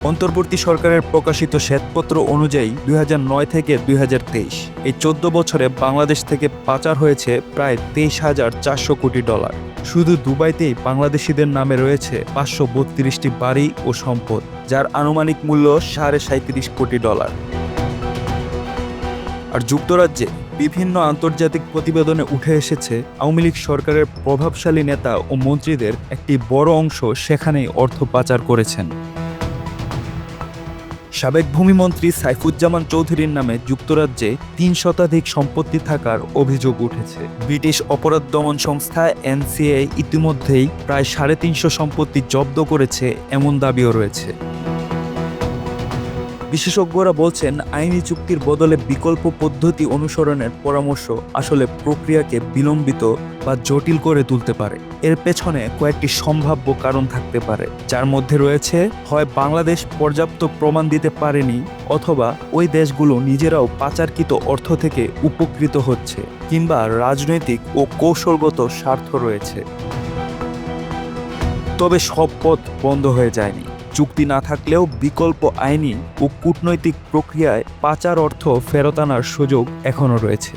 অন্তর্বর্তী সরকারের প্রকাশিত শ্বেতপত্র অনুযায়ী ২০০৯ থেকে ২০২৩ এই ১৪ বছরে বাংলাদেশ থেকে পাচার হয়েছে প্রায় ২৩,৪০০ কোটি ডলার। শুধু দুবাইতেই বাংলাদেশিদের নামে রয়েছে ৫৩২টি বাড়ি ও সম্পদ, যার আনুমানিক মূল্য $৩৭.৫ কোটি। আর যুক্তরাজ্যে বিভিন্ন আন্তর্জাতিক প্রতিবেদনে উঠে এসেছে আওয়ামী লীগ সরকারের প্রভাবশালী নেতা ও মন্ত্রীদের একটি বড় অংশ সেখানেই অর্থ পাচার করেছেন। সাবেক ভূমিমন্ত্রী সাইফুজ্জামান চৌধুরীর নামে যুক্তরাজ্যে ৩ শতাধিক সম্পত্তি থাকার অভিযোগ উঠেছে। ব্রিটিশ অপরাধ দমন সংস্থা NCA ইতিমধ্যেই প্রায় ৩৫০ সম্পত্তি জব্দ করেছে এমন দাবিও রয়েছে। বিশেষজ্ঞরা বলছেন, আইনি চুক্তির বদলে বিকল্প পদ্ধতি অনুসরণের পরামর্শ আসলে প্রক্রিয়াকে বিলম্বিত বা জটিল করে তুলতে পারে। এর পেছনে কয়েকটি সম্ভাব্য কারণ থাকতে পারে, যার মধ্যে রয়েছে হয় বাংলাদেশ পর্যাপ্ত প্রমাণ দিতে পারেনি, অথবা ওই দেশগুলো নিজেরাও পাচারকৃত অর্থ থেকে উপকৃত হচ্ছে, কিংবা রাজনৈতিক ও কৌশলগত স্বার্থ রয়েছে। তবে সব পথ বন্ধ হয়ে যায়নি। চুক্তি না থাকলেও বিকল্প আইনি ও কূটনৈতিক প্রক্রিয়ায় পাচার অর্থ ফেরত আনার সুযোগ এখনও রয়েছে।